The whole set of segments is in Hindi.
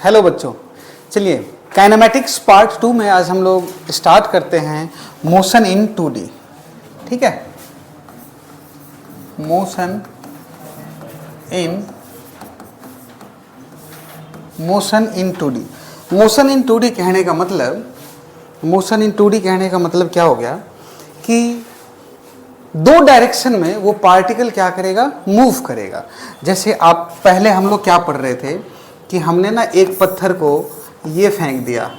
हेलो बच्चों, चलिए काइनेमेटिक्स पार्ट 2 में आज हम लोग स्टार्ट करते हैं मोशन इन 2D। ठीक है, motion in 2D। Motion in 2D कहने का मतलब क्या हो गया कि दो डायरेक्शन में वो पार्टिकल क्या करेगा, मूव करेगा। जैसे आप पहले हम लोग क्या पढ़ रहे थे कि हमने ना एक पत्थर को ये फेंक दिया,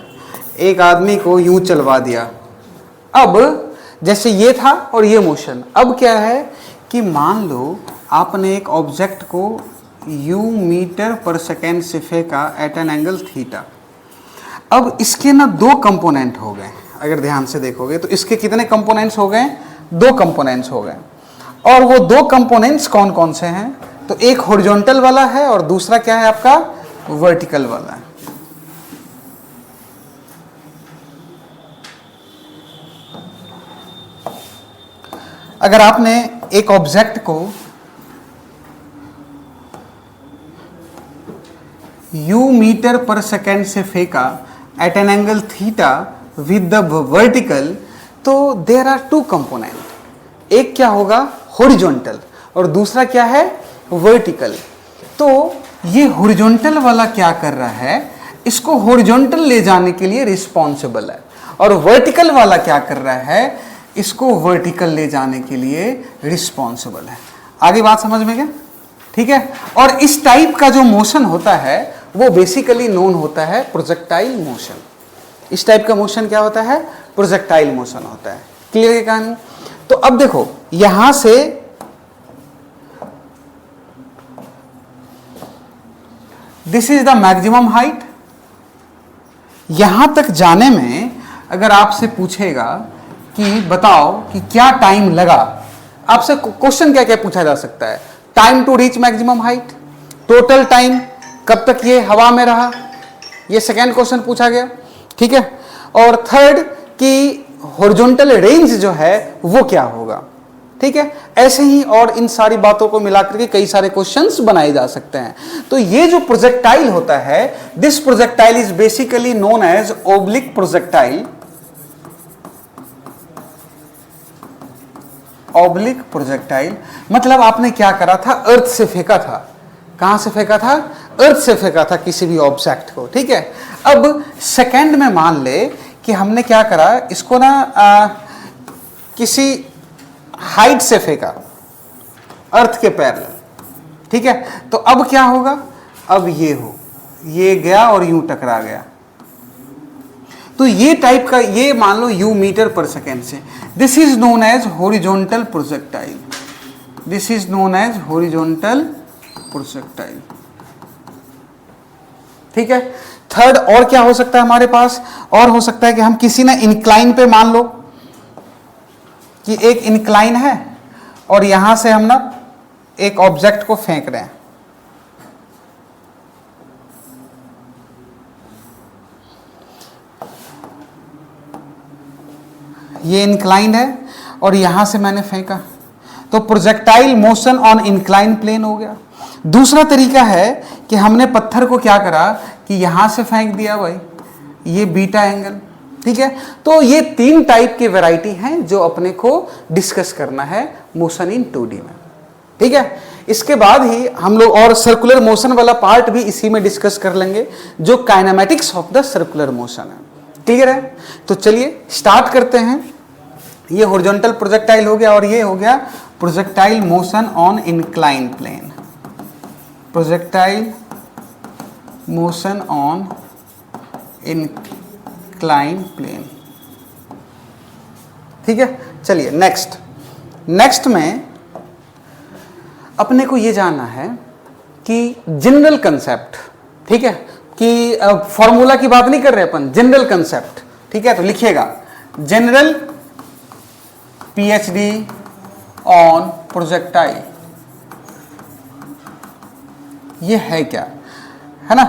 एक आदमी को यूं चलवा दिया। अब जैसे ये था और ये मोशन, अब क्या है कि मान लो आपने एक ऑब्जेक्ट को u मीटर पर सेकेंड से फेंका एट एन एंगल थीटा। अब इसके ना दो कंपोनेंट हो गए। अगर ध्यान से देखोगे तो इसके कितने कंपोनेंट्स हो गए, दो कंपोनेंट्स हो गए। और वो दो कंपोनेंट्स कौन कौन से हैं, तो एक हॉरिजॉन्टल वाला है और दूसरा क्या है आपका, वर्टिकल वाला है। अगर आपने एक ऑब्जेक्ट को u मीटर पर सेकेंड से फेंका at an angle theta with the vertical, तो देयर आर टू कंपोनेंट। एक क्या होगा, हॉरिजॉन्टल, और दूसरा क्या है, वर्टिकल। तो ये हॉरिजॉन्टल वाला क्या कर रहा है, इसको हॉरिजॉन्टल ले जाने के लिए रिस्पॉन्सिबल है, और वर्टिकल वाला क्या कर रहा है, इसको वर्टिकल ले जाने के लिए रिस्पॉन्सिबल है। आगे बात समझ में गया? ठीक है। और इस टाइप का जो मोशन होता है वो बेसिकली नोन होता है प्रोजेक्टाइल मोशन। इस टाइप का मोशन क्या होता है, प्रोजेक्टाइल मोशन होता है। क्लियर है कहानी? तो अब देखो, यहां से this is the maximum height. यहां तक जाने में अगर आपसे पूछेगा कि बताओ कि क्या टाइम लगा, आपसे क्वेश्चन क्या क्या पूछा जा सकता है, time to reach maximum height, total time, कब तक ये हवा में रहा, ये सेकेंड क्वेश्चन पूछा गया। ठीक है। और थर्ड कि हॉरिजॉन्टल रेंज जो है वो क्या होगा। ठीक है। ऐसे ही और इन सारी बातों को मिलाकर के कई सारे क्वेश्चंस बनाए जा सकते हैं। तो ये जो प्रोजेक्टाइल होता है, this projectile is basically known as oblique projectile. Oblique projectile मतलब आपने क्या करा था, अर्थ से फेंका था। कहां से फेंका था, अर्थ से फेंका था किसी भी ऑब्जेक्ट को। ठीक है। अब सेकंड में मान ले कि हमने क्या करा, इसको ना किसी हाइट से फेंका, अर्थ के पैरेलल। ठीक है। तो अब क्या होगा, अब ये गया और यूं टकरा गया। तो ये टाइप का, ये मान लो u मीटर पर सेकेंड से, this is known as horizontal projectile. This is known as horizontal projectile. ठीक है। थर्ड और क्या हो सकता है हमारे पास, और हो सकता है कि हम किसी ना इंक्लाइन पे, मान लो कि एक इंक्लाइन है और यहां से हम ना एक ऑब्जेक्ट को फेंक रहे हैं। ये इंक्लाइन है और यहां से मैंने फेंका, तो projectile motion on incline plane हो गया। दूसरा तरीका है कि हमने पत्थर को क्या करा कि यहां से फेंक दिया भाई, ये बीटा एंगल। ठीक है। तो ये तीन टाइप के वैरायटी हैं जो अपने को डिस्कस करना है मोशन इन 2D में। ठीक है। इसके बाद ही हम लोग और सर्कुलर मोशन वाला पार्ट भी इसी में डिस्कस कर लेंगे, जो kinematics of the circular motion है। क्लियर है? तो चलिए स्टार्ट करते हैं। ये हॉरिजॉन्टल प्रोजेक्टाइल हो गया और ये हो गया projectile motion on incline plane. Projectile motion on incline plane. ठीक है। चलिए नेक्स्ट में अपने को ये जानना है कि जनरल कंसेप्ट। ठीक है, कि फॉर्मूला की बात नहीं कर रहे अपन, जनरल कंसेप्ट। ठीक है। तो लिखिएगा जनरल PhD ऑन प्रोजेक्टाइल। ये है क्या, है ना?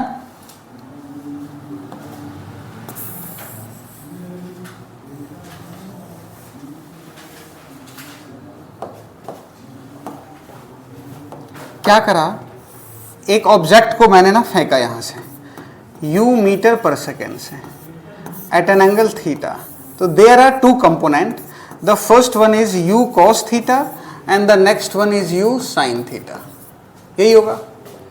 क्या करा, एक ऑब्जेक्ट को मैंने ना फेंका यहां से, u मीटर पर सेकेंड से एट एन एंगल थीटा। तो there are two component, the first one is u cos theta and the next one is u sin theta, यही होगा।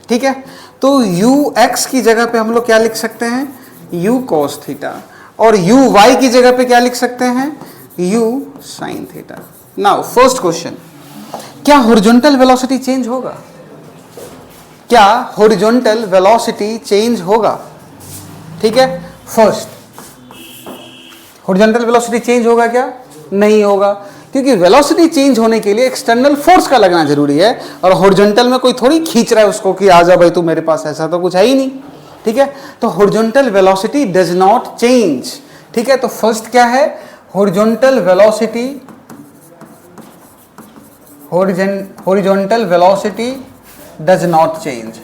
ठीक है, तो u x की जगह पे हम लोग क्या लिख सकते हैं, u cos थीटा, और u y की जगह पे क्या लिख सकते हैं, u sin theta. Now first question, क्या हॉरिजॉन्टल वेलोसिटी चेंज होगा, क्या हॉरिजॉन्टल वेलोसिटी चेंज होगा। ठीक है, फर्स्ट हॉरिजॉन्टल वेलोसिटी चेंज होगा क्या, नहीं होगा, क्योंकि वेलोसिटी चेंज होने के लिए एक्सटर्नल फोर्स का लगना जरूरी है, और हॉरिजॉन्टल में कोई थोड़ी खींच रहा है उसको कि आजा भाई तू मेरे पास, ऐसा तो कुछ है ही नहीं। ठीक है, तो horizontal velocity does not change. ठीक है, तो फर्स्ट क्या है, horizontal velocity, horizontal velocity does not change.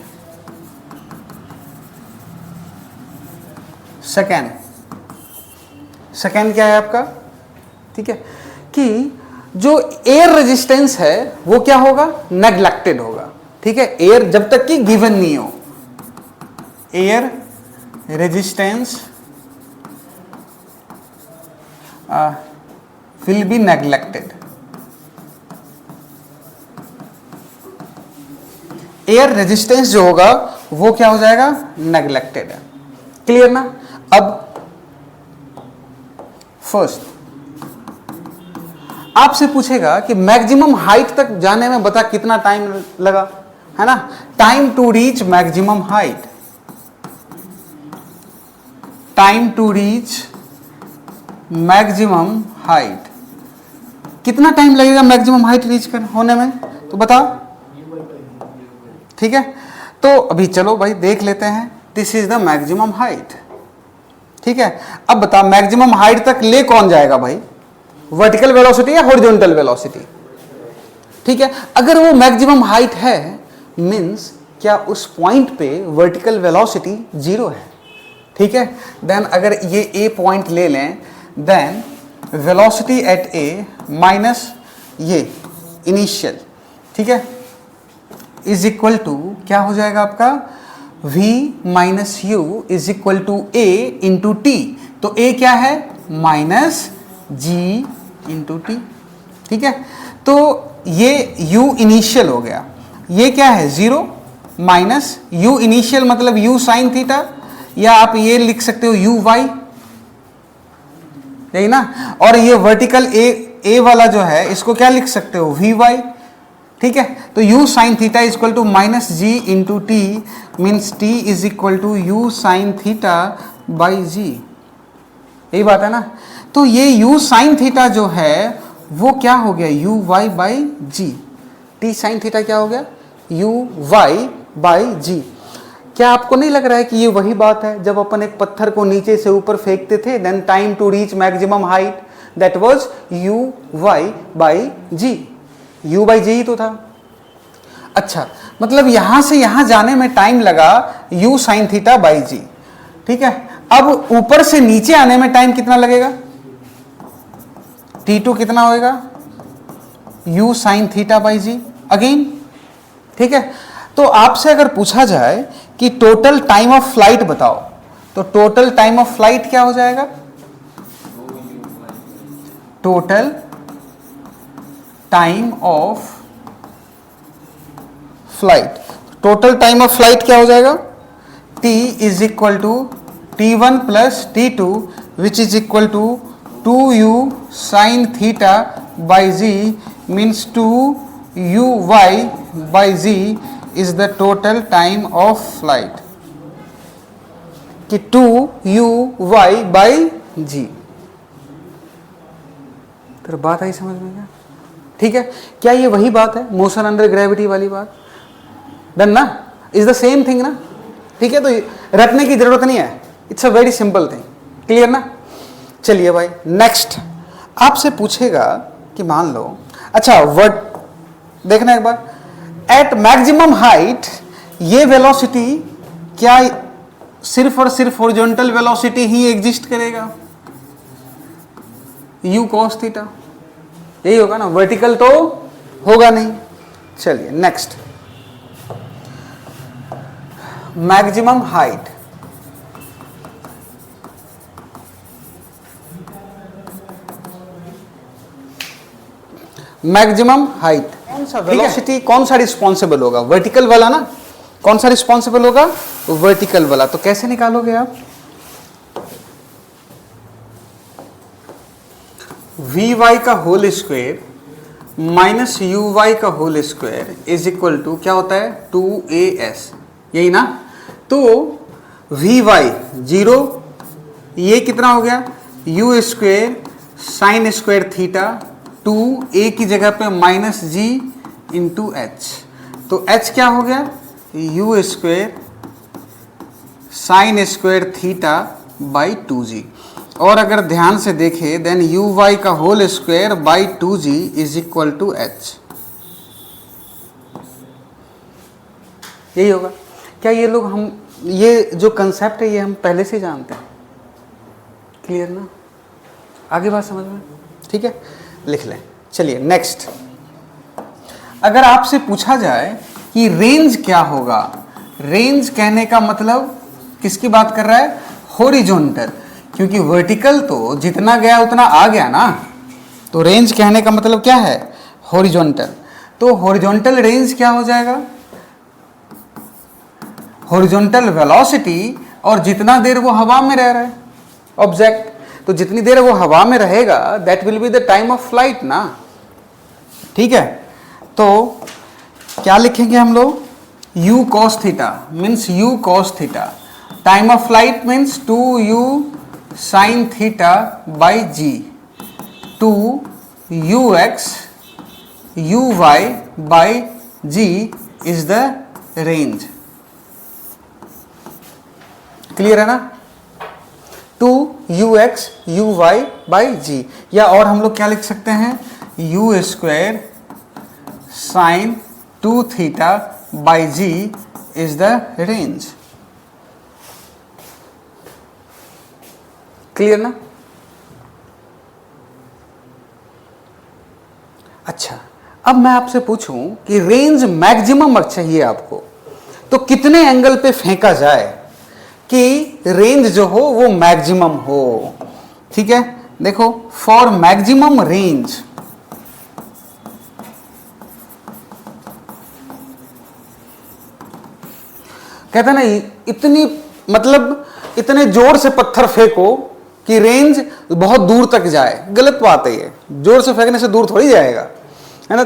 Second क्या है आपका, ठीक है, कि जो एयर रेजिस्टेंस है वो क्या होगा, नेग्लेक्टेड होगा। ठीक है, एयर जब तक कि गिवन नहीं हो, air resistance will be neglected. Air resistance जो होगा वो क्या हो जाएगा, नेग्लेक्टेड है। क्लियर ना। अब फर्स्ट आपसे पूछेगा कि मैक्सिमम हाइट तक जाने में बता कितना टाइम लगा, है ना, time to reach maximum height, time to reach maximum height, कितना टाइम लगेगा मैक्सिमम हाइट रीच होने में, तो बता। ठीक है, तो अभी चलो भाई देख लेते हैं, this is the maximum height. ठीक है, अब बता मैक्सिमम हाइट तक ले कौन जाएगा भाई, वर्टिकल वेलोसिटी या हॉरिजॉन्टल वेलोसिटी। ठीक है, अगर वो मैक्सिमम हाइट है मींस क्या उस पॉइंट पे वर्टिकल वेलोसिटी जीरो है। ठीक है, देन अगर ये ए पॉइंट ले लें, then velocity at A minus ये इनिशियल, ठीक है, इज इक्वल टू क्या हो जाएगा आपका, v minus U is equal to A into T. तो a क्या है, माइनस जी इंटू टी। ठीक है, तो ये u इनिशियल हो गया, ये क्या है, जीरो माइनस u इनिशियल मतलब u साइन थीटा, या आप ये लिख सकते हो u y, यही ना। और ये वर्टिकल a वाला जो है इसको क्या लिख सकते हो, v y। ठीक है, तो u sine theta is equal to minus G into T, means t is equal to u sine theta by G, यही बात है ना। तो ये u साइन थीटा जो है वो क्या हो गया, u y by G, t sine theta क्या हो गया, u y बाई जी। क्या आपको नहीं लग रहा है कि ये वही बात है जब अपन एक पत्थर को नीचे से ऊपर फेंकते थे, then time to reach maximum height that was u y by G, u by G ही तो था। अच्छा, मतलब यहां से यहां जाने में टाइम लगा u sine theta by G. ठीक है, अब ऊपर से नीचे आने में टाइम कितना लगेगा, t2 कितना होएगा, u sine theta by G again. ठीक है, तो आपसे अगर पूछा जाए कि टोटल टाइम ऑफ फ्लाइट बताओ, तो टोटल टाइम ऑफ फ्लाइट क्या हो जाएगा, total time of flight, total time of flight क्या हो जाएगा, t is equal to t1 plus t2 which is equal to 2u sine theta by G, means 2u y by G is the total time of flight, कि 2u y बाई जी। तो बात आई समझ में क्या। ठीक है, क्या ये वही बात है मोशन अंडर ग्रेविटी वाली बात, डन ना, इज द सेम थिंग ना। ठीक है, तो रटने की जरूरत नहीं है, it's a very simple thing, clear ना। चलिए भाई नेक्स्ट आपसे पूछेगा कि मान लो, अच्छा वर्ड देखना एक बार, एट मैक्सिमम हाइट ये वेलोसिटी क्या सिर्फ और सिर्फ हॉरिजॉन्टल वेलोसिटी ही एग्जिस्ट करेगा, u cos थीटा, यही होगा ना, वर्टिकल तो होगा नहीं। चलिए next, maximum height, maximum height. कौन सा वेलोसिटी, कौन सा रिस्पॉन्सिबल होगा? वर्टिकल वाला ना। कौन सा रिस्पॉन्सिबल होगा? वर्टिकल वाला। तो कैसे निकालोगे आप? वी वाई का whole square minus U Y का whole square is equal to क्या होता है? 2as, यही ना। तो वी वाई 0, ये कितना हो गया? U square sine square theta 2a की जगह पे माइनस जी इंटू एच। तो h क्या हो गया? U square sine square theta by 2g। और अगर ध्यान से देखें देन यू वाई का whole square by 2g is equal to h। यही होगा क्या? ये लोग हम ये जो कंसेप्ट है ये हम पहले से जानते हैं। क्लियर ना? आगे बात समझ में? ठीक है, लिख लें। चलिए नेक्स्ट। अगर आपसे पूछा जाए कि रेंज क्या होगा, रेंज कहने का मतलब किसकी बात कर रहा है? हॉरिजॉन्टल, क्योंकि वर्टिकल तो जितना गया उतना आ गया ना। तो रेंज कहने का मतलब क्या है? हॉरिजॉन्टल। तो हॉरिजॉन्टल रेंज क्या हो जाएगा? हॉरिजॉन्टल वेलोसिटी, और जितना देर वो हवा में रह रहा है ऑब्जेक्ट, तो जितनी देर वो हवा में रहेगा that will be the time of flight ना। ठीक है, तो क्या लिखेंगे हम लोग? u cos theta means u cos theta, time of flight means 2u sin theta by g, 2ux uy बाई g is the range. Clear है ना? 2ux uy बाई g, या और हम लोग क्या लिख सकते हैं? u square sine 2 theta by g is the range. Clear ना? अच्छा, अब मैं आपसे पूछूं कि रेंज मैक्सिमम चाहिए आपको, तो कितने एंगल पे फेंका जाए कि रेंज जो हो वो मैक्सिमम हो? ठीक है, देखो, फॉर मैक्सिमम रेंज कहते ना इतनी, मतलब इतने जोर से पत्थर फेंको कि रेंज बहुत दूर तक जाए। गलत बात है ये, जोर से फेंकने से दूर थोड़ी जाएगा, है ना।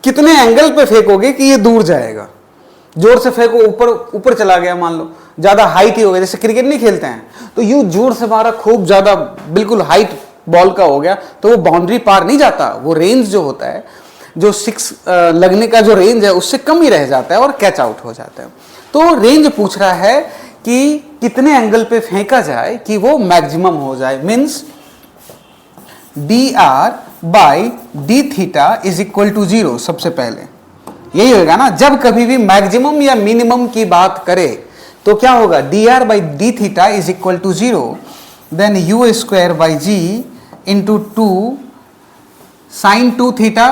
कितने एंगल पे फेंकोगे कि ये दूर जाएगा? जोर से फेंको, ऊपर ऊपर चला गया, मान लो ज्यादा हाइट ही हो गया, जैसे क्रिकेट नहीं खेलते हैं तो यूं जोर से मारा, खूब ज्यादा बिल्कुल हाइट बॉल का हो गया, तो वो बाउंड्री पार नहीं जाता। वो रेंज जो होता है, जो 6 लगने का जो रेंज है उससे कम ही रह जाता है और कैच आउट हो जाता है। तो रेंज पूछ रहा है कि कितने एंगल पे फेंका जाए कि वो मैक्सिमम हो जाए। Means D R by D theta is equal to 0। सबसे पहले यही होगा ना, जब कभी भी मैक्सिमम या मिनिमम की बात करे तो क्या होगा? D R by D theta is equal to 0, then U square by G into 2 sine 2 theta,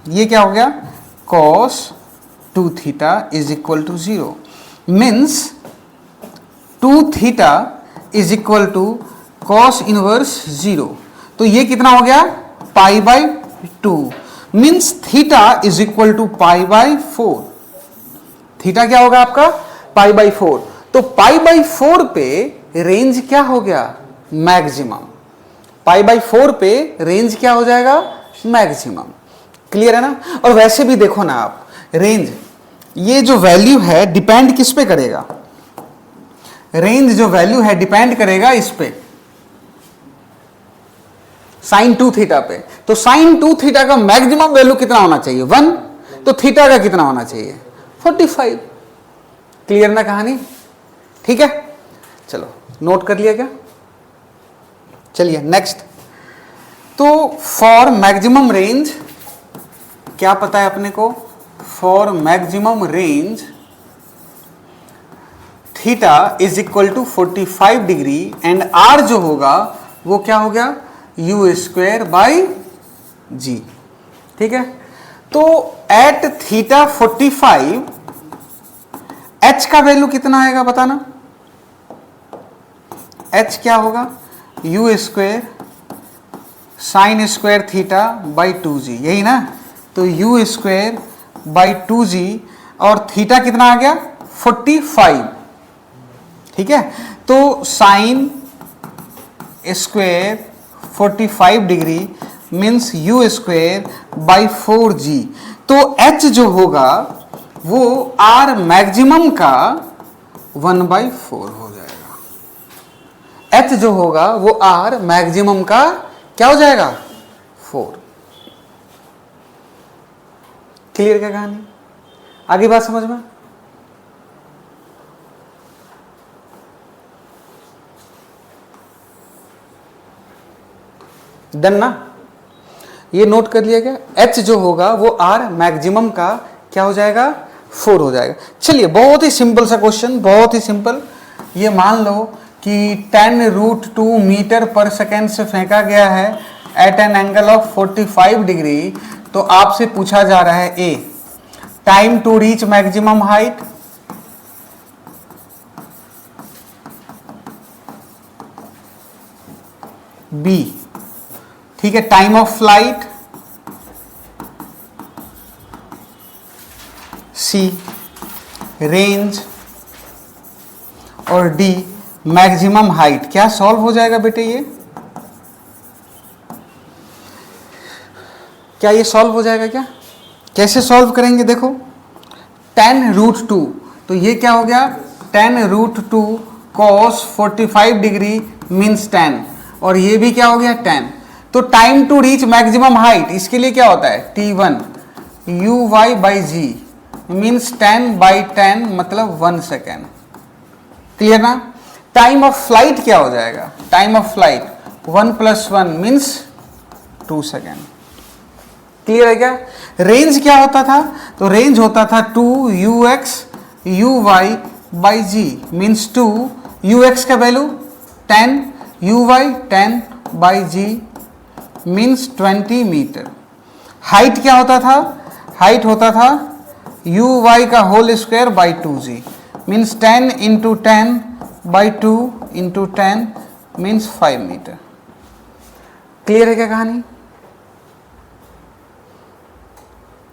ये क्या हो गया? Cos 2 theta is equal to 0। Means 2 theta is equal to cos inverse 0। तो ये कितना हो गया? Pi by 2। Means theta is equal to pi by 4। Theta क्या होगा आपका? Pi by 4। तो पाई बाई 4 पे रेंज क्या हो गया? मैक्सिमम। पाई बाई 4 पे रेंज क्या हो जाएगा? मैक्सिमम। क्लियर है ना? और वैसे भी देखो ना आप, रेंज ये जो वैल्यू है डिपेंड किस पे करेगा? रेंज जो वैल्यू है डिपेंड करेगा इस पे, साइन 2 थीटा पे। तो साइन 2 थीटा का मैक्सिमम वैल्यू कितना होना चाहिए? 1। तो थीटा का कितना होना चाहिए? 45। क्लियर ना कहानी? ठीक है, चलो नोट कर लिया क्या? चलिए नेक्स्ट। तो फॉर मैक्सिमम रेंज क्या पता है अपने को? For maximum range theta is equal to 45 degree and R जो होगा वो क्या हो गया? U square by G. ठीक है, तो एट थीटा 45 एच का वैल्यू कितना आएगा बताना? एच क्या होगा? U square sine square theta by 2g, यही ना। तो u स्क्वायर बाई 2g, और थीटा कितना आ गया 45, ठीक है। तो sine square 45 degree means u square by 4g। तो h जो होगा वो r मैक्सिमम का 1/4 हो जाएगा। h जो होगा वो r मैक्सिमम का क्या हो जाएगा 4। क्लियर क्या कहानी? आगे बात समझ में? डन ना? ये नोट कर लिया गया। h जो होगा वो r मैक्सिमम का क्या हो जाएगा 4 हो जाएगा। चलिए बहुत ही सिंपल सा क्वेश्चन, बहुत ही सिंपल। ये मान लो कि 10√2 मीटर पर सेकेंड से फेंका गया है at an angle of 45 degree. तो आपसे पूछा जा रहा है A, time to reach maximum height, B, ठीक है, time of flight, C, range, और डी मैक्सिमम हाइट। क्या सॉल्व हो जाएगा बेटे? ये क्या ये सॉल्व हो जाएगा क्या? कैसे सॉल्व करेंगे? देखो 10√2, तो ये क्या हो गया 10√2 cos 45 डिग्री मीन्स 10, और ये भी क्या हो गया 10। तो time to reach maximum height, इसके लिए क्या होता है t1 uy/g मीन्स 10/10 मतलब 1 सेकेंड। क्लियर ना? टाइम ऑफ फ्लाइट क्या हो जाएगा? Time of flight 1 + 1 means 2 second. Clear है क्या? रेंज क्या होता था? तो रेंज होता था 2ux uy/g मीन्स 2 ux का value 10 uy 10/g means 20 metre. Height क्या होता था? हाइट होता था uy का whole square by 2g means 10 × 10/2 × 10 means 5 metre. Clear है क्या कहानी?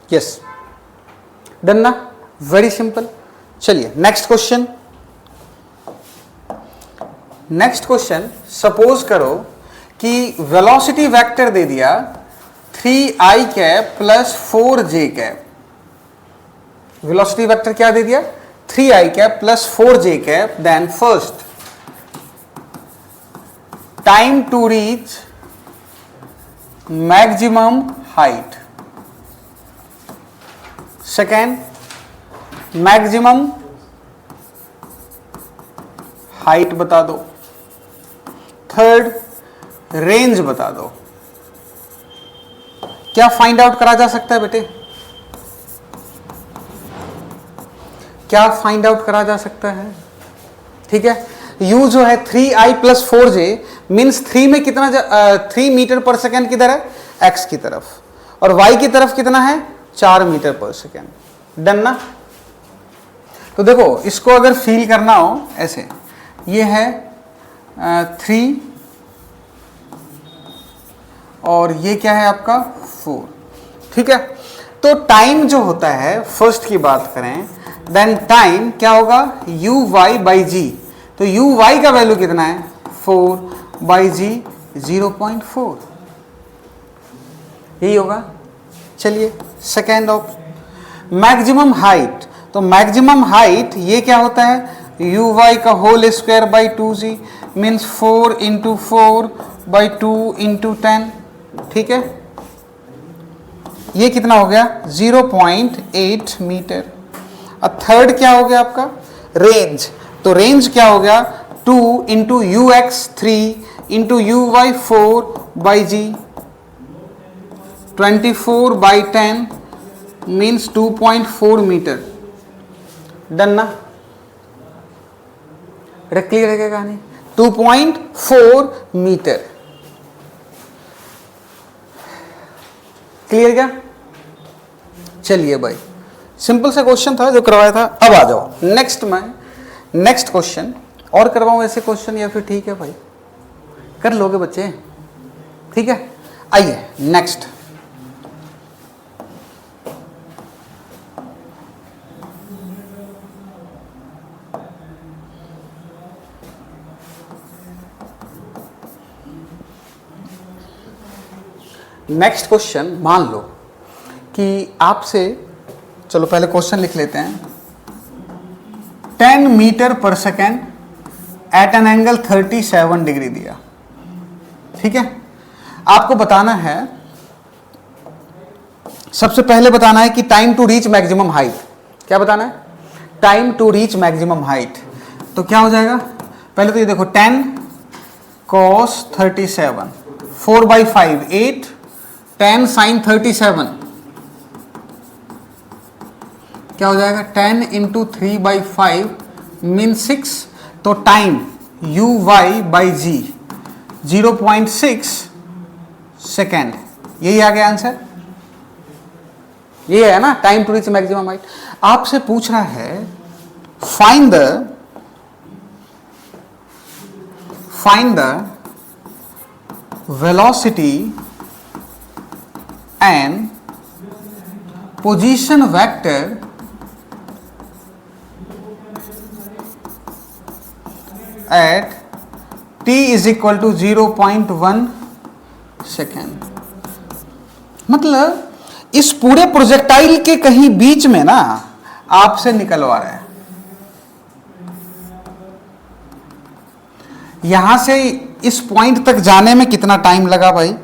यस, डन ना? Very simple. चलिए next question. Next question, suppose करो कि वेलोसिटी वेक्टर दे दिया 3i cap plus 4j cap. Velocity vector क्या दे दिया? 3i cap plus 4j cap. Then first, time to reach maximum height, second maximum height बता दो, थर्ड रेंज बता दो। क्या फाइंड आउट करा जा सकता है बेटे? क्या फाइंड आउट करा जा सकता है? ठीक है, u जो है 3i + 4j मीन्स 3 में कितना 3 मीटर पर सेकेंड किधर है? x की तरफ, और y की तरफ कितना है? 4 मीटर पर सेकेंड। डन ना? तो देखो इसको अगर फील करना हो ऐसे, ये है 3 और ये क्या है आपका 4, ठीक है। तो टाइम जो होता है, फर्स्ट की बात करें, देन टाइम क्या होगा uy/g। तो uy का वैल्यू कितना है 4/g 0.4, यही होगा। चलिए सेकेंड ऑफ मैक्सिमम हाइट, तो मैक्सिमम हाइट ये क्या होता है uy का whole square by 2g means 4 × 4/2 × 10, ठीक है। ये कितना हो गया 0.8 मीटर। अब थर्ड क्या हो गया आपका रेंज, तो रेंज क्या हो गया 2 × ux 3 × uy 4/g 24/10 means 2.4 metre. Done ना? क्लियर है क्या कहानी? 2.4 मीटर। क्लियर क्या? चलिए भाई, सिंपल सा क्वेश्चन था जो करवाया था। अब आ जाओ नेक्स्ट में, नेक्स्ट क्वेश्चन। और करवाऊं ऐसे क्वेश्चन या फिर ठीक है भाई? कर लोगे बच्चे? ठीक है, आइए नेक्स्ट। नेक्स्ट क्वेश्चन, मान लो कि आपसे, चलो पहले क्वेश्चन लिख लेते हैं। 10 मीटर पर second at an angle 37 degree दिया, ठीक है। आपको बताना है, सबसे पहले बताना है कि time to reach maximum height. क्या बताना है? Time to reach maximum height. तो क्या हो जाएगा? पहले तो ये देखो 10 cos 37, 4/5 8, 10 sin 37 क्या हो जाएगा? 10 इंटू 3/5 मीन 6। तो टाइम uy/g 0.6 सेकेंड। यही आ गया आंसर, ये है ना time to reach maximum height. आपसे पूछ रहा है find the velocity and position vector at t is equal to 0.1 second. मतलब इस पूरे प्रोजेक्टाइल के कहीं बीच में ना आपसे निकलवा रहा है। यहां से इस पॉइंट तक जाने में कितना टाइम लगा भाई?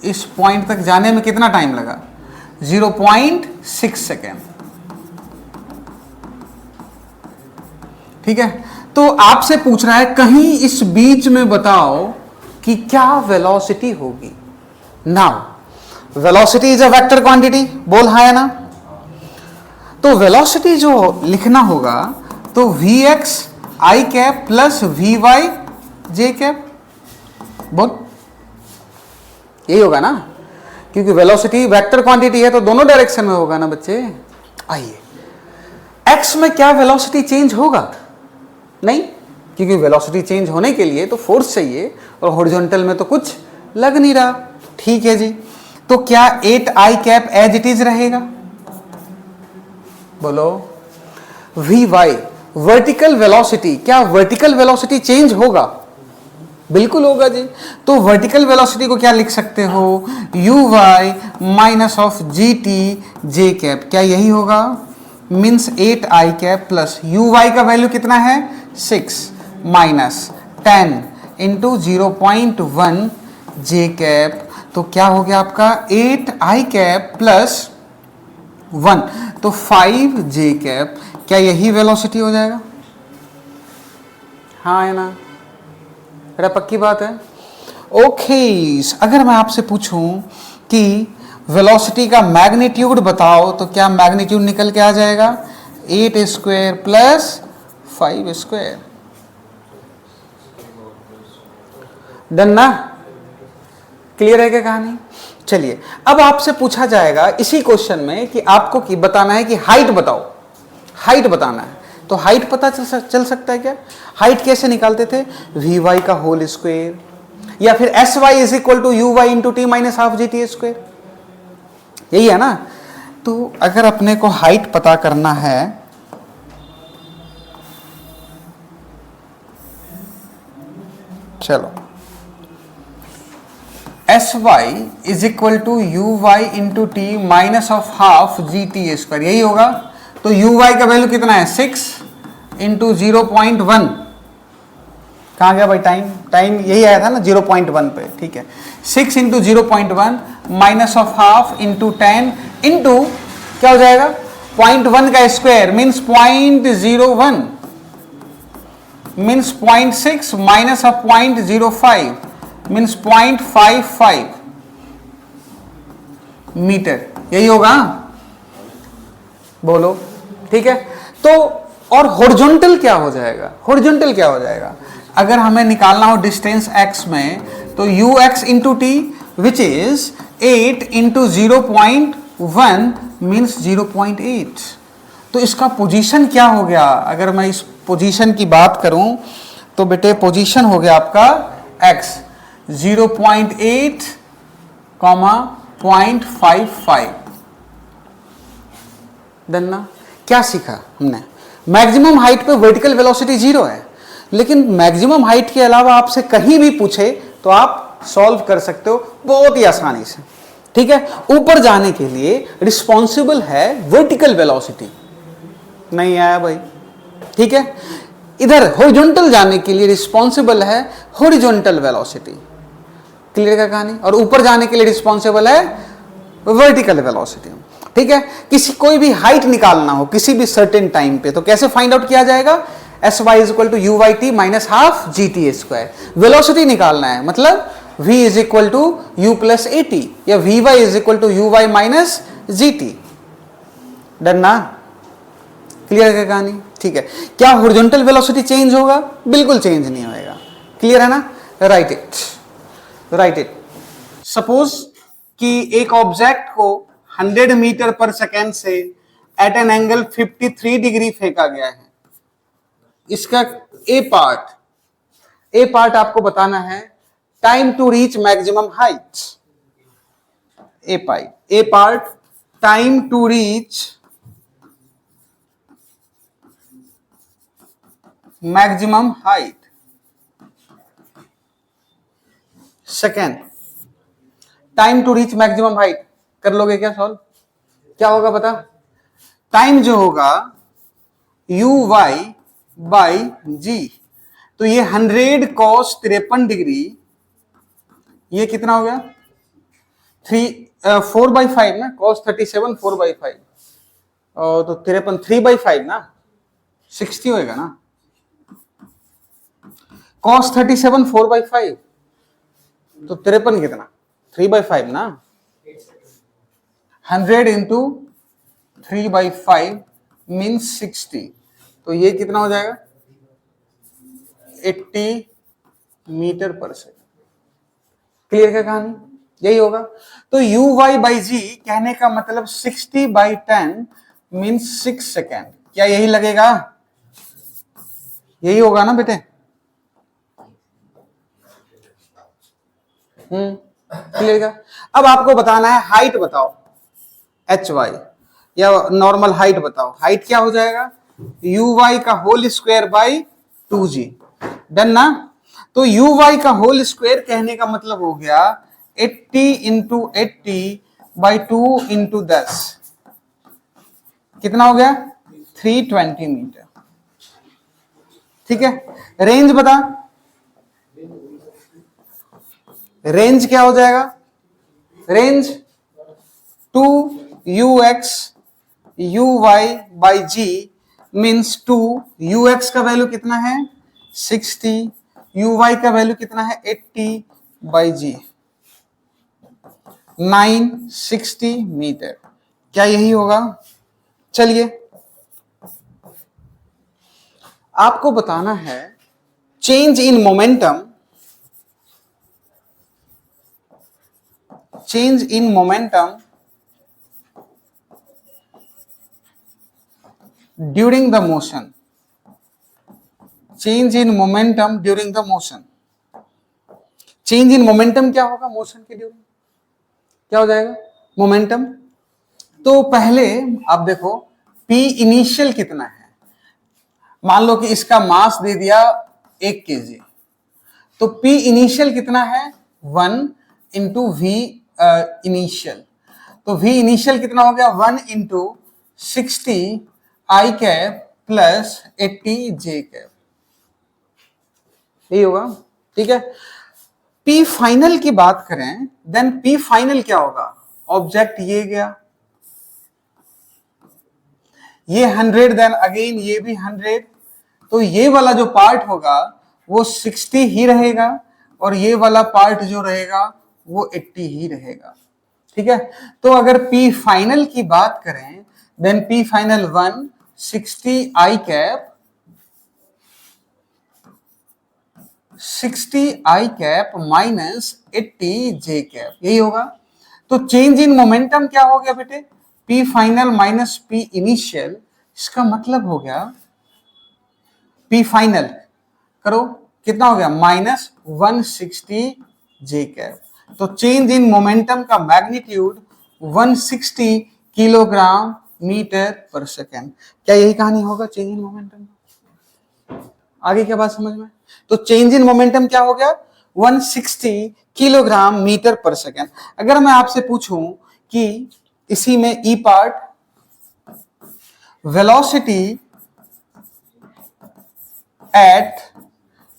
इस पॉइंट तक जाने में कितना टाइम लगा? 0.6 सेकेंड, ठीक है। तो आपसे पूछ रहा है कहीं इस बीच में बताओ कि क्या वेलोसिटी होगी। Now velocity is a vector quantity, बोल हाँ या ना? तो वेलोसिटी जो लिखना होगा तो vx i cap plus vy j cap, बोल यही होगा ना, क्योंकि वेलोसिटी वेक्टर क्वांटिटी है तो दोनों डायरेक्शन में होगा ना बच्चे। आइए, x में क्या वेलोसिटी चेंज होगा? नहीं, क्योंकि वेलोसिटी चेंज होने के लिए तो फोर्स चाहिए और हॉरिजॉन्टल में तो कुछ लग नहीं रहा। ठीक है जी, तो क्या 8i cap as it is रहेगा? बोलो। vy वर्टिकल वेलोसिटी, क्या वर्टिकल वेलोसिटी चेंज होगा? बिल्कुल होगा जी। तो वर्टिकल वेलोसिटी को क्या लिख सकते हो? uy minus of gt j cap, क्या यही होगा? Means 8i cap plus uy का वैल्यू कितना है? 6 माइनस 10 इंटू 0.1 j कैप, तो क्या हो गया आपका 8i कैप प्लस 1, तो 5 j कैप। क्या यही वेलोसिटी हो जाएगा? हाँ है ना? अरे पक्की बात है। ओके, अगर मैं आपसे पूछूं कि वेलोसिटी का मैग्नीट्यूड बताओ तो क्या मैग्नीट्यूड निकल के आ जाएगा? 8 स्क्वायर प्लस 5 स्क्वायर। डन ना? क्लियर है क्या कहानी? चलिए, अब आपसे पूछा जाएगा इसी क्वेश्चन में कि आपको की बताना है कि हाइट बताओ, हाइट बताना है। तो हाइट पता चल सकता है क्या? हाइट कैसे निकालते थे? vy का होल स्क्वायर, या फिर sy is equal to uy into t minus half G T square, यही है ना। तो अगर अपने को हाइट पता करना है, चलो sy is equal to uy into t minus of half G T square, यही होगा। तो uy का वैल्यू कितना है? 6 इंटू 0.1, कहाँ गया भाई टाइम? टाइम यही आया था ना 0.1 पे, ठीक है। 6 into 0.1 minus of half into 10 into क्या हो जाएगा? 0.1 का square means 0.01 means 0.6 minus of 0.05 means 0.55 metre, यही होगा। बोलो, ठीक है। तो और हॉरिजॉन्टल क्या हो जाएगा? हॉरिजॉन्टल क्या हो जाएगा? अगर हमें निकालना हो डिस्टेंस x में, तो ux into T which is 8 into 0.1 means 0.8। तो इसका पोजीशन क्या हो गया? अगर मैं इस पोजीशन की बात करूं तो बेटे पोजीशन हो गया आपका x 0.8, 0.55। डन ना? क्या सीखा हमने? मैक्सिमम हाइट पे वर्टिकल वेलोसिटी 0 है, लेकिन मैक्सिमम हाइट के अलावा आपसे कहीं भी पूछे तो आप सॉल्व कर सकते हो बहुत ही आसानी से। ठीक है, ऊपर जाने के लिए रिस्पॉन्सिबल है वर्टिकल वेलोसिटी, नहीं आया भाई। ठीक है, इधर हॉरिजॉन्टल जाने के लिए रिस्पॉन्सिबल है हॉरिजॉन्टल वेलोसिटी। क्लियर का कहानी? और ऊपर जाने के लिए रिस्पॉन्सिबल है वर्टिकल वेलोसिटी। ठीक है, किसी कोई भी हाइट निकालना हो किसी भी सर्टेन टाइम पे तो कैसे फाइंड आउट किया जाएगा? S Y is equal to U Y T minus half G T square. Velocity निकालना है मतलब v is equal to U plus A T या V Y is equal to U Y minus G T. Done ना? क्लियर है कहानी? ठीक है, क्या हॉरिजॉन्टल वेलोसिटी चेंज होगा? बिल्कुल चेंज नहीं होएगा। क्लियर है ना? Right it. सपोज कि एक ऑब्जेक्ट को 100 मीटर पर सेकेंड से एट एन एंगल 53 डिग्री फेंका गया है। इसका ए पार्ट आपको बताना है time to reach maximum height. A part time to reach maximum height. Second, time to reach maximum height कर लोगे क्या सॉल्व? क्या होगा पता? टाइम जो होगा यू वाई बाई जी, तो ये 100 cos 53 डिग्री, ये कितना हो गया? 4/5 ना, cos 37 4/5 और तो 53 3/5 ना, 60 होएगा ना। cos 37 4/5 तो 53 कितना? 3/5 ना। 100 इंटू 3/5 मीन्स 60, तो ये कितना हो जाएगा? 80 मीटर पर सेकेंड। क्लियर है कहानी? यही होगा। तो यू वाई बाई जी कहने का मतलब 60/10 मीन्स 6 सेकेंड। क्या यही लगेगा? यही होगा ना बेटे? क्लियर का? अब आपको बताना है हाइट बताओ, एच वाई या नॉर्मल हाइट बताओ। हाइट क्या हो जाएगा? यू वाई का whole square by 2g। Done ना? तो यू वाई का होल स्क्वायर कहने का मतलब हो गया 80 इंटू 80/2 इंटू 10, कितना हो गया? 320 मीटर। ठीक है, रेंज बता। रेंज क्या हो जाएगा? Range 2ux uy/g means 2 ux का वैल्यू कितना है? 60, uy का वैल्यू कितना है? 80/g 960 metre. क्या यही होगा? चलिए आपको बताना है change in momentum, during the motion. Change in momentum during the motion. Change in momentum क्या होगा? मोशन के ड्यूरिंग क्या हो जाएगा? मोमेंटम। तो पहले आप देखो P इनिशियल कितना है। मान लो कि इसका मास दे दिया 1 kg, तो P इनिशियल कितना है? 1 इंटू V इनिशियल। तो V इनिशियल कितना हो गया? 1 into 60 I cap plus 80 J cap, यही होगा। ठीक है, P फाइनल की बात करें देन P फाइनल क्या होगा? ऑब्जेक्ट ये गया, ये 100 देन अगेन ये भी 100, तो ये वाला जो पार्ट होगा वो 60 ही रहेगा और ये वाला पार्ट जो रहेगा वो 80 ही रहेगा। ठीक है, तो अगर P फाइनल की बात करें then P final 1 60 I cap 60 I cap minus 80 J cap, यही होगा। तो चेंज इन मोमेंटम क्या हो गया बेटे? P final minus P initial. इसका मतलब हो गया P फाइनल करो कितना हो गया? Minus 160 J cap. तो चेंज इन मोमेंटम का मैग्नीट्यूड 160 किलोग्राम मीटर पर सेकेंड। क्या यही कहानी होगा चेंज इन मोमेंटम? आगे क्या बात समझ में? तो चेंज इन मोमेंटम क्या हो गया? 160 किलोग्राम मीटर पर सेकेंड। अगर मैं आपसे पूछूं कि इसी में E part, velocity at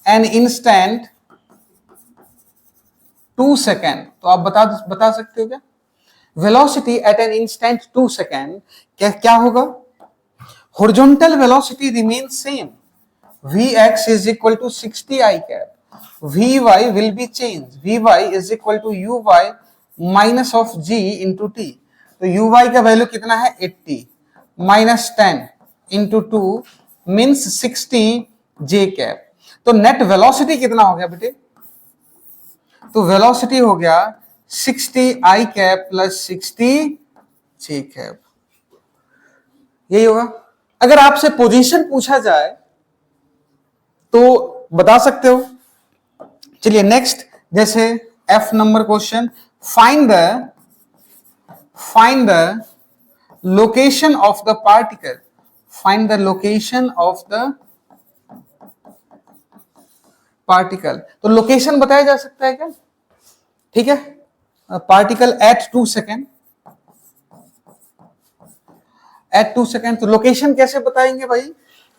an instant 2 second, तो आप बता सकते हो क्या? Velocity at an instant 2 second क्या होगा? Horizontal velocity remains same, Vx is equal to 60 I cap. Vy will be changed. Vy is equal to Uy minus of G into T. तो Uy का वैल्यू कितना है? 80 minus 10 into 2 means 60 J cap. तो नेट वेलोसिटी कितना हो गया बेटे? तो वेलोसिटी हो गया 60 I cap plus 60 J cap. यही होगा। अगर आपसे पोजीशन पूछा जाए तो बता सकते हो। चलिए नेक्स्ट, जैसे F number question, find the location of the particle, find the location of the particle. तो लोकेशन बताया जा सकता है क्या? ठीक है, particle at 2 second, at 2 second. तो लोकेशन कैसे बताएंगे भाई?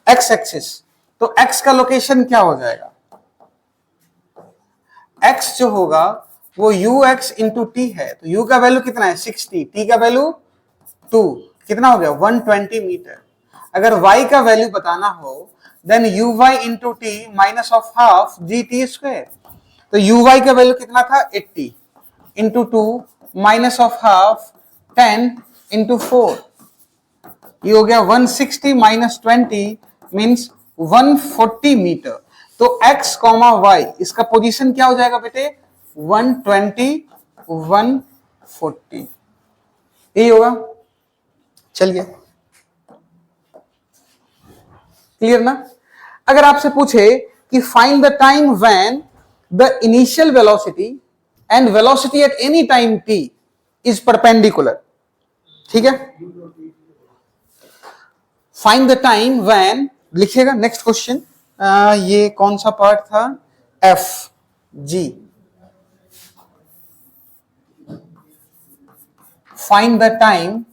एक्स एक्सिस, तो x का लोकेशन क्या हो जाएगा? x जो होगा वो ux इंटू टी है, तो u का वैल्यू कितना है? 60, t का वैल्यू 2, कितना हो गया? 120 मीटर। अगर y का वैल्यू बताना हो then uy into t minus of half G T square, तो uy का वैल्यू कितना था? 80 into 2 minus of half 10 into 4, ये हो गया 160 माइनस 20 मीन्स 140 मीटर। तो x, y इसका पोजीशन क्या हो जाएगा बेटे? 120 140, यही होगा। चलिए क्लियर ना? अगर आपसे पूछे कि find the time when the initial velocity and velocity at any time t is perpendicular, ठीक है, फाइंड द टाइम व्हेन, लिखिएगा नेक्स्ट क्वेश्चन। ये कौन सा पार्ट था? F G, find the time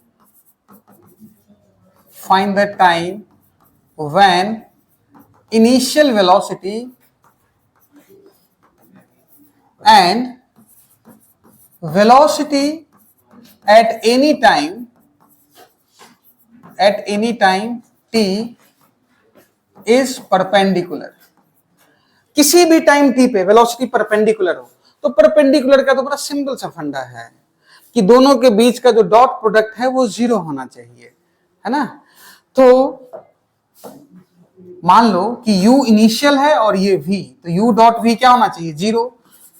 when initial velocity and velocity at any time t is perpendicular. किसी भी टाइम t पे वेलोसिटी परपेंडिकुलर हो, तो परपेंडिकुलर का तो बड़ा सिंपल सा फंडा है कि दोनों के बीच का जो डॉट प्रोडक्ट है वो 0 होना चाहिए, है ना? तो मान लो कि u इनिशियल है और ये v, तो u डॉट v क्या होना चाहिए? 0।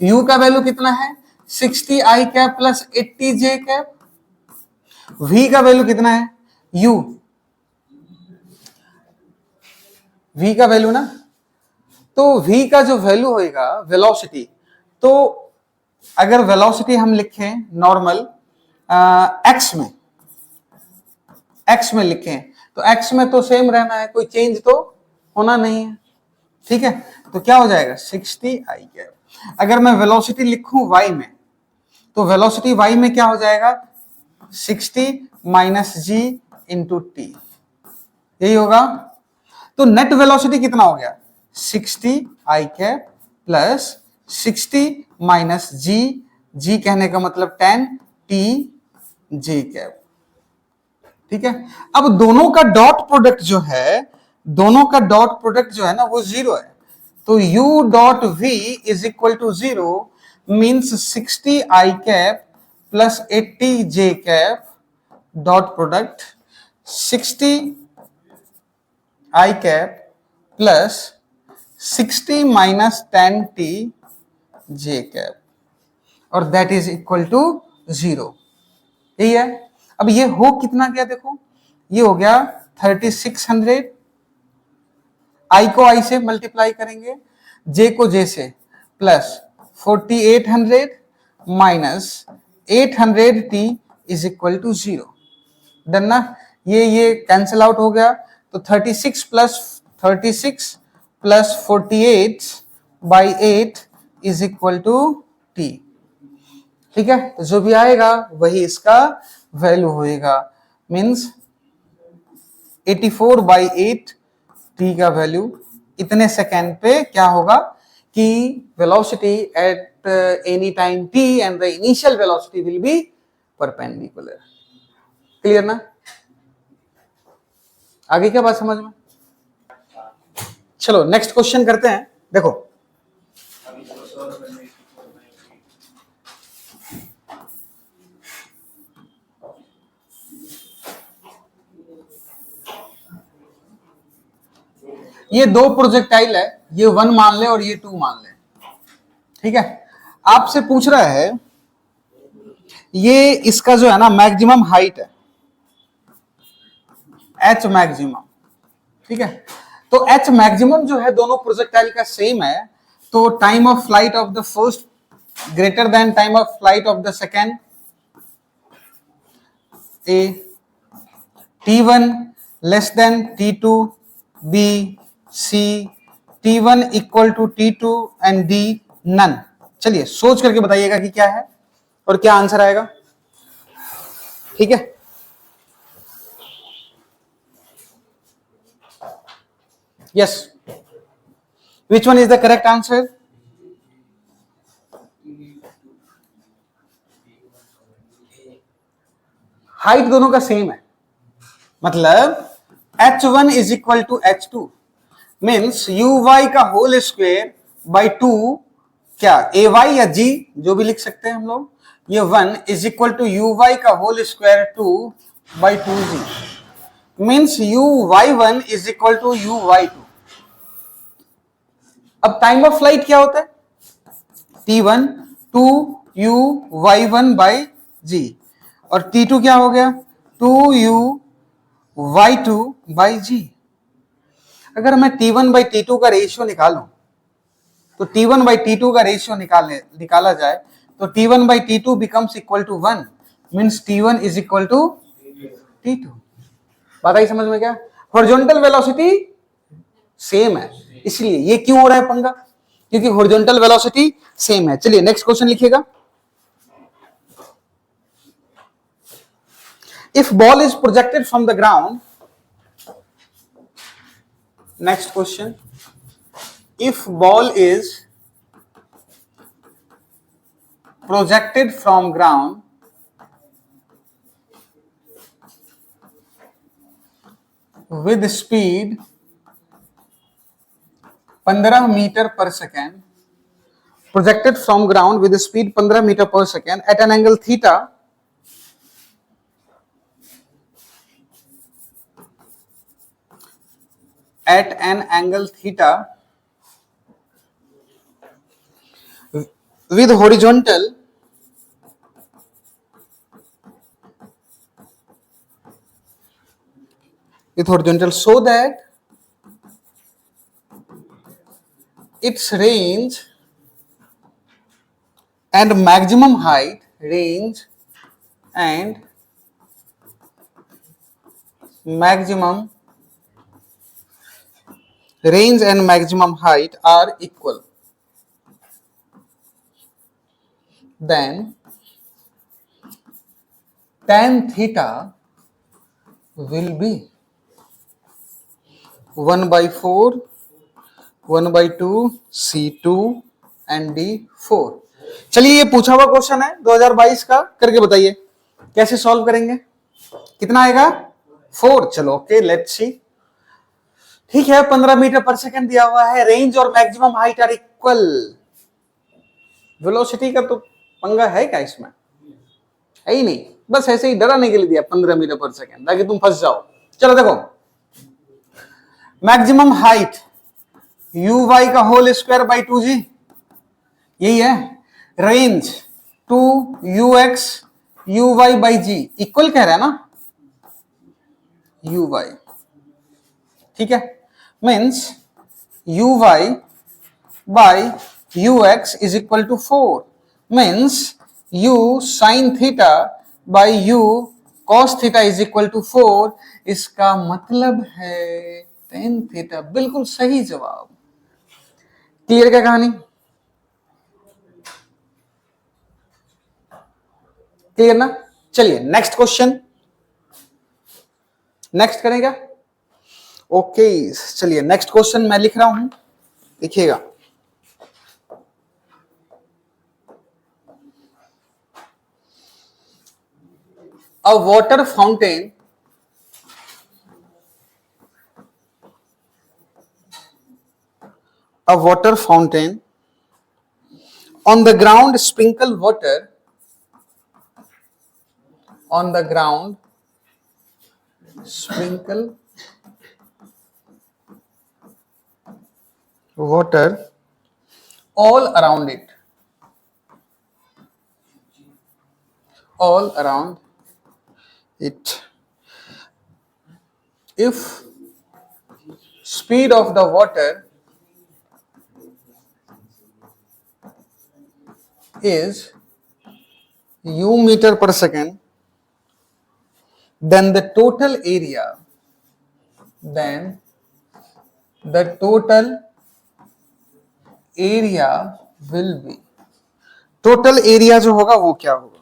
u का वैल्यू कितना है? 60 I cap plus 80 j cap. v का वैल्यू कितना है? v का वैल्यू ना, तो v का जो वैल्यू होएगा वेलोसिटी, तो अगर वेलोसिटी हम लिखें नॉर्मल x में लिखें, तो x में तो सेम रहना है, कोई चेंज तो होना नहीं है, ठीक है। तो क्या हो जाएगा? 60 I कैप। अगर मैं वेलोसिटी लिखूं y में, तो वेलोसिटी y में क्या हो जाएगा? 60 माइनस जी इंटू टी, यही होगा। तो नेट वेलोसिटी कितना हो गया? 60 I कैप प्लस 60 माइनस जी कहने का मतलब 10 टी जे कैप, ठीक है। अब दोनों का डॉट प्रोडक्ट जो है ना वो 0 है, तो u dot v is equal to 0 means 60 I cap plus 80 j cap, dot product 60 I cap plus 60 minus 10 t j cap, और दैट इज इक्वल टू 0, यही है। अब ये हो कितना गया? देखो ये हो गया 3600, I को I से मल्टीप्लाई करेंगे, J को J से, plus 4800 minus 800t is equal to 0। Done ना? ये कैंसिल आउट हो गया, तो 36 plus 48 by 8 is equal to t. ठीक है, तो जो भी आएगा वही इसका वैल्यू होएगा। मीन्स 84/8 टी का वैल्यू इतने सेकेंड पे क्या होगा कि velocity at any time T and the initial velocity will be perpendicular. Clear ना? आगे क्या बात समझ में? चलो नेक्स्ट क्वेश्चन करते हैं। देखो ये दो प्रोजेक्टाइल है, ये 1 मान ले और ये 2 मान ले। ठीक है, आपसे पूछ रहा है ये इसका जो है ना मैक्सिमम हाइट है एच मैक्सिमम। ठीक है, तो एच मैक्सिमम जो है दोनों प्रोजेक्टाइल का सेम है, तो time of flight of the first greater than time of flight of the second. A T1 less than T2, B, C, T1 equal to T2 and D none. चलिए सोच करके बताइएगा कि क्या है और क्या आंसर आएगा। ठीक है, yes, which one is the correct answer? हाइट दोनों का सेम है, मतलब H1 is equal to H2 means uy का होल स्क्वेयर बाई 2, क्या ay या g जो भी लिख सकते हैं हम लोग, ये 1 इज इक्वल टू uy का whole square 2 by 2g means uy1 is equal to uy2। अब टाइम ऑफ फ्लाइट क्या होता है? T1 2uy1 बाई g और T2 क्या हो गया 2uy2 बाई g। अगर मैं T1 बाई T2 का रेशियो निकालूं तो T1 बाई T2 का रेशियो निकाला जाए तो T1 by T2 becomes equal to 1 means T1 is equal to T2। बात आई समझ में? क्या हॉरिजॉन्टल वेलोसिटी सेम है, इसलिए ये क्यों हो रहा है पंगा, क्योंकि हॉरिजॉन्टल वेलोसिटी सेम है। चलिए नेक्स्ट क्वेश्चन लिखिएगा। If ball is projected from the ground, next question, if ball is projected from ground with speed 15 meter per second, projected from ground with speed 15 meter per second at an angle theta, at an angle theta with horizontal so that its range and maximum height range and maximum height are equal, then tan theta will be 1/4 1/2 C2 and D4। चलिए ये पूछा हुआ क्वेश्चन है 2022 का, करके बताइए कैसे सॉल्व करेंगे। कितना आएगा 4। चलो ओके लेट्स सी। ठीक है, 15 मीटर पर सेकंड दिया हुआ है, रेंज और maximum height are equal. Velocity का तो पंगा है क्या इसमें? है ही नहीं, बस ऐसे ही डराने के लिए दिया 15 मीटर पर सेकंड ताकि तुम फंस जाओ। चलो देखो, मैक्सिमम हाइट uy का होल स्क्वायर बाई 2g, यही है। रेंज 2ux uy बाई g इक्वल कह रहा है ना uy। ठीक है, means uy by ux is equal to 4 means u sine theta by u cos theta is equal to 4। इसका मतलब है टेन थीटा। बिल्कुल सही जवाब। क्लियर क्या कहानी? क्लियर ना? चलिए नेक्स्ट क्वेश्चन, नेक्स्ट करेगा। ओके चलिए नेक्स्ट क्वेश्चन मैं लिख रहा हूं, लिखिएगा। अ water fountain a water fountain on the ground sprinkle water on the ground sprinkle water all around it, all around it. If speed of the water is u meter per second, then the total area, then the total area will be, total area जो होगा वो क्या होगा?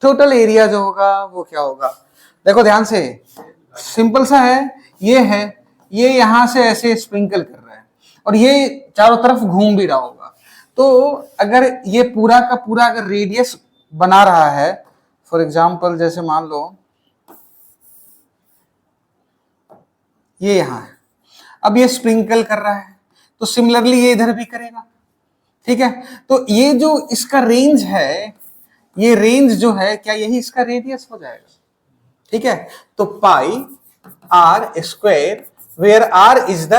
टोटल एरिया जो होगा वो क्या होगा? देखो ध्यान से, सिंपल सा है, ये यहां से ऐसे स्प्रिंकल कर रहा है और ये चारों तरफ घूम भी रहा होगा। तो अगर ये पूरा का पूरा अगर रेडियस बना रहा है, फॉर एग्जांपल जैसे मान लो ये यहां है, अब ये स्प्रिंकल कर रहा है, तो सिमिलरली ये इधर भी करेगा, ठीक है? तो ये जो इसका रेंज है, ये रेंज जो है, क्या यही इसका रेडियस हो जाएगा? ठीक है, तो pi are square, where R is the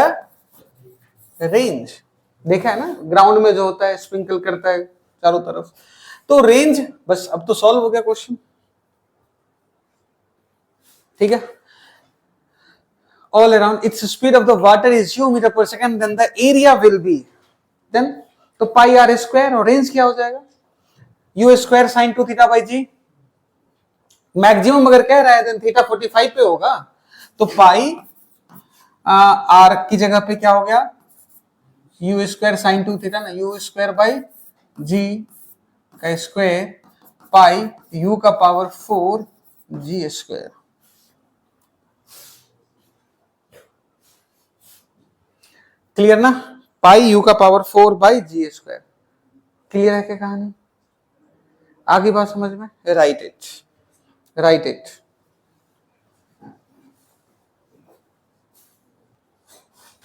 range. देखा है ना, ग्राउंड में जो होता है स्प्रिंकल करता है चारों तरफ, तो रेंज, बस अब तो सॉल्व हो गया क्वेश्चन, ठीक है? All around its speed of the water is u meter per second, then the area will be, then तो पाई आर स्क्वायर और रेंज क्या हो जाएगा? u square sine 2 theta by g. Maximum अगर कह रहा है देन थीटा 45 पे होगा, तो पाई आर की जगह पे क्या हो गया? u स्क्वायर साइन 2 थीटा ना, u स्क्वायर बाई जी का स्क्वायर पाई u का पावर 4 जी स्क्वायर। क्लियर ना? पाई u का power 4 by g square. Clear है क्या कहानी? आगे बात समझ में? Write it, write it.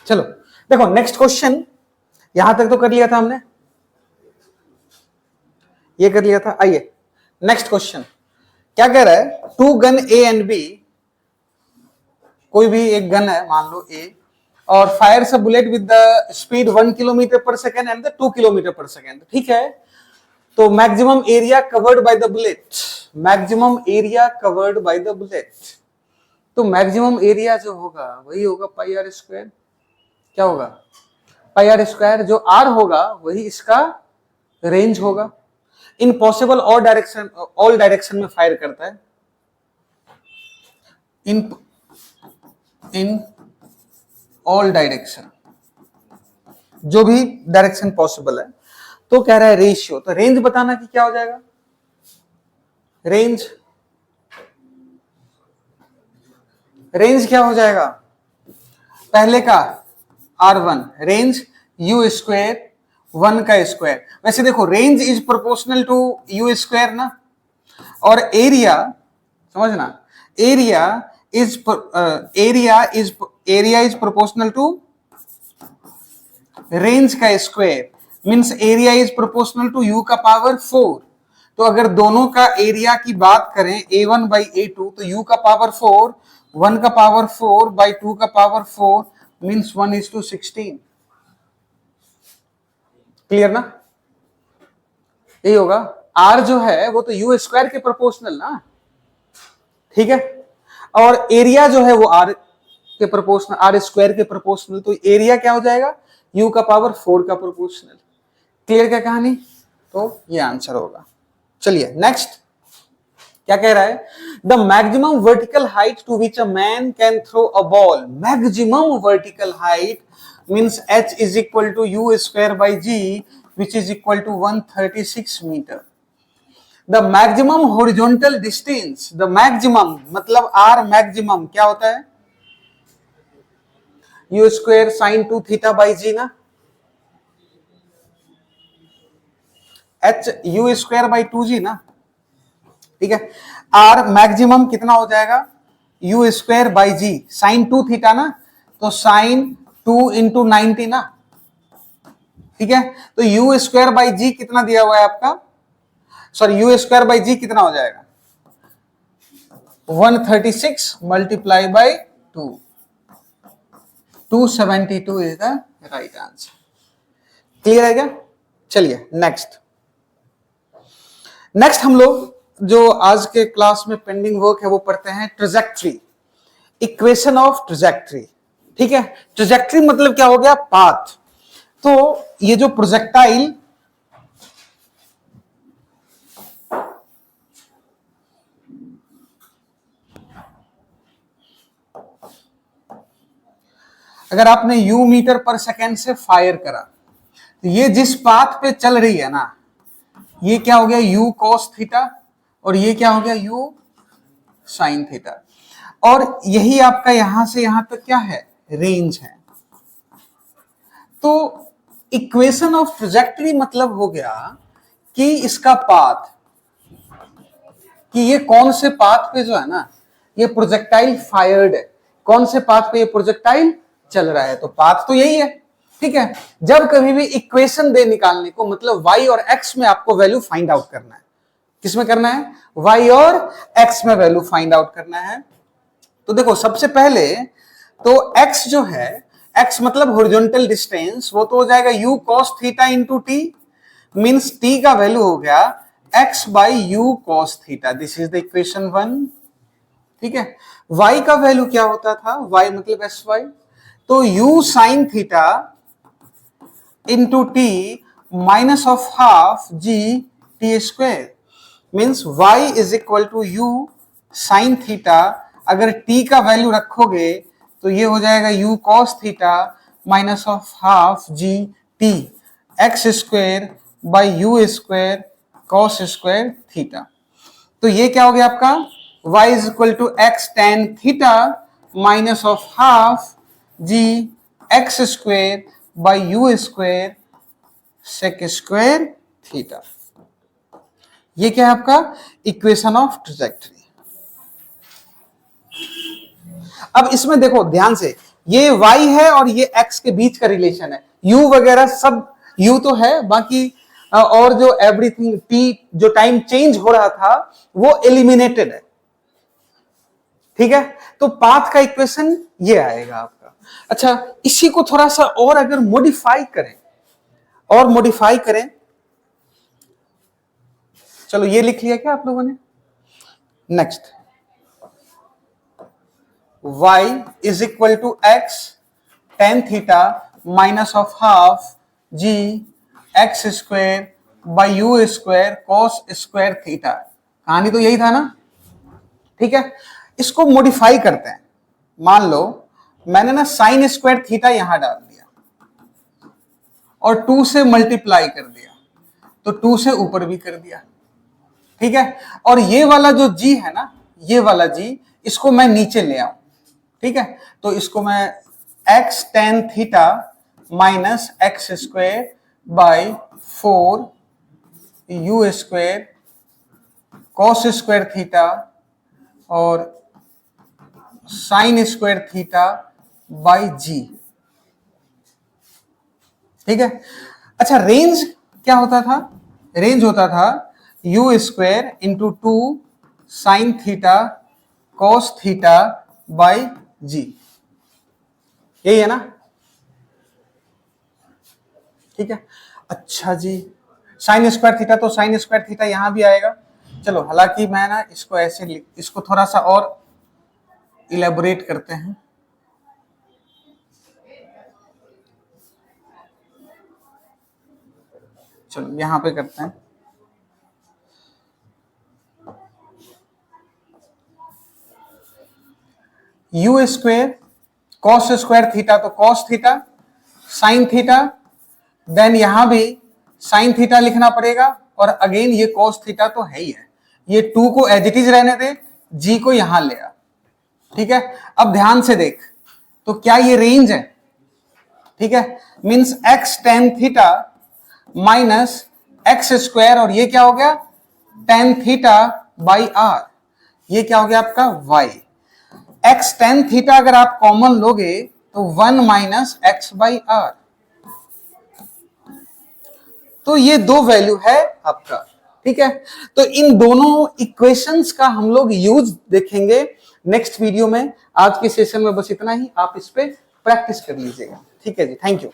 चलो देखो नेक्स्ट क्वेश्चन, यहां तक तो कर लिया था हमने, ये कर लिया था। आइए नेक्स्ट क्वेश्चन क्या कह रहा है? Two gun A and B, कोई भी एक गन है मान लो ए, और fires a bullet with the speed 1 kilometre per second and the 2 kilometre per second, ठीक है? तो maximum area covered by the bullet, maximum area covered by the bullet, तो मैक्सिमम एरिया जो होगा वही होगा पाई आर स्क्वायर। क्या होगा? Pi are square. जो आर होगा वही इसका रेंज होगा। इन पॉसिबल और डायरेक्शन, ऑल डायरेक्शन में फायर करता है, इन ऑल डायरेक्शन, जो भी डायरेक्शन पॉसिबल है। तो कह रहा है रेशियो, तो रेंज बताना कि क्या हो जाएगा? रेंज, रेंज क्या हो जाएगा? पहले का R1 रेंज u स्क्वायर 1 का स्क्वायर। वैसे देखो range is proportional to u square ना, और एरिया समझना, area is proportional to range का square, means area is proportional to u का पावर 4। तो अगर दोनों का एरिया की बात करें a1 बाई a2, तो u का पावर 4, 1 का पावर 4 बाई 2 का पावर 4 मींस 1:16। क्लियर ना? यही होगा। r जो है वो तो u स्क्वायर के प्रोपोर्शनल ना, ठीक है? और एरिया जो है वो r के प्रोपोर्शनल, r स्क्वायर के प्रोपोर्शनल, तो एरिया क्या हो जाएगा? u का पावर 4 का प्रोपोर्शनल। क्लियर क्या कहानी? तो ये आंसर होगा। चलिए नेक्स्ट क्या कह रहा है? The maximum vertical height to which a man can throw a ball, maximum vertical height means h is equal to u square by G which is equal to 136 metre. The maximum horizontal distance, the maximum मतलब आर मैक्सिमम क्या होता है, U square sine 2 theta by G ना, H you square by 2g ना, ठीक है। आर मैक्सिमम कितना हो जाएगा, u square by g, sine 2 theta ना, तो साइन 2 इंटू 90 ना, ठीक है। तो यू स्क्वायर बाई जी कितना दिया हुआ है आपका, सॉरी यू स्क्वायर बाई जी कितना हो जाएगा, 136 multiply by 2, 272 is the right answer. Clear है क्या? चलिए नेक्स्ट हम लोग जो आज के क्लास में पेंडिंग वर्क है वो पढ़ते हैं ट्रेजेक्ट्री, इक्वेशन ऑफ ट्रेजेक्ट्री, ठीक है। ट्रेजेक्ट्री मतलब क्या हो गया, पाथ। तो ये जो प्रोजेक्टाइल अगर आपने यू मीटर पर सेकेंड से फायर करा तो ये जिस पाथ पे चल रही है ना, ये क्या हो गया यू कॉस थीटा और ये क्या हो गया यू साइन थीटा, और यही आपका यहां से यहां तक क्या है, रेंज है। तो इक्वेशन ऑफ ट्रेजेक्टरी मतलब हो गया कि इसका पाथ, कि ये कौन से पाथ पे जो है ना ये प्रोजेक्टाइल फायर्ड है, कौन से पाथ पे ये प्रोजेक्टाइल चल रहा है, तो पाथ तो यही है, ठीक है। जब कभी भी इक्वेशन दे निकालने को, मतलब y और x में आपको वैल्यू फाइंड आउट करना है, किसमें करना है, y और x में वैल्यू फाइंड आउट करना है। तो देखो सबसे पहले तो x जो है, x मतलब हॉरिजॉन्टल डिस्टेंस, वो तो हो जाएगा u cos theta into T, means t का वैल्यू हो गया x by you cos theta, this is the equation 1, ठीक है। y का वैल्यू क्या होता था, y मतलब sy, तो u sine theta into t minus of half G T square, means y is equal to u sine theta, अगर t का वैल्यू रखोगे तो ये हो जाएगा u cos theta minus of half ji t x square by u square cos square theta. तो ये क्या हो गया आपका, y is equal to x tan theta minus of half g x square by u square sec square theta. ये क्या है आपका इक्वेशन ऑफ ट्रेजेक्टरी। अब इसमें देखो ध्यान से, ये y है और ये x के बीच का रिलेशन है, u वगैरह सब u तो है, बाकी और जो एवरीथिंग t जो टाइम चेंज हो रहा था वो एलिमिनेटेड है, ठीक है। तो पाथ का इक्वेशन ये आएगा आपका। अच्छा, इसी को थोड़ा सा और अगर मॉडिफाई करें, चलो ये लिख लिया क्या आप लोगों ने, next y is equal to x tan theta minus of half g x square by u square cos square theta. कहानी तो यही था ना, ठीक है। इसको मॉडिफाई करते हैं, मान लो मैंने ना साइन स्क्वायर थीटा यहां डाल दिया और 2 से मल्टीप्लाई कर दिया, तो 2 से ऊपर भी कर दिया, ठीक है। और ये वाला जो g है ना, ये वाला g, इसको मैं नीचे ले आऊं, ठीक है। तो इसको मैं x tan theta minus x square by 4 you square cos square theta और sign square theta by G, ठीक है। अच्छा, रेंज क्या होता था, रेंज होता था U square into 2 sine theta cos theta by G, यही है ना, ठीक है। अच्छा जी, साइन स्क्वायर थीटा, तो साइन स्क्वायर थीटा यहां भी आएगा। चलो, हालांकि मैं ना इसको ऐसे इसको थोड़ा सा और इलेबोरेट करते हैं। चलो यहां पे करते हैं, U square cos square theta, तो cos theta sine theta, then यहां भी साइन थीटा लिखना पड़ेगा, और अगेन ये कॉस थीटा तो है ही है, ये 2 को एज इट इज रहने दे, जी को यहां ले आ। ठीक है, अब ध्यान से देख, तो क्या ये रेंज है? ठीक है, means x tan theta minus x square, और ये क्या हो गया टेन थीटा बाई आर, ये क्या हो गया आपका y। एक्स टेन थीटा अगर आप कॉमन लोगे तो 1 माइनस एक्स बाई आर, तो ये दो वैल्यू है आपका। ठीक है, तो इन दोनों इक्वेशंस का हम लोग यूज देखेंगे नेक्स्ट वीडियो में। आज के सेशन में बस इतना ही, आप इस पे प्रैक्टिस कर लीजिएगा। ठीक है जी, थैंक यू।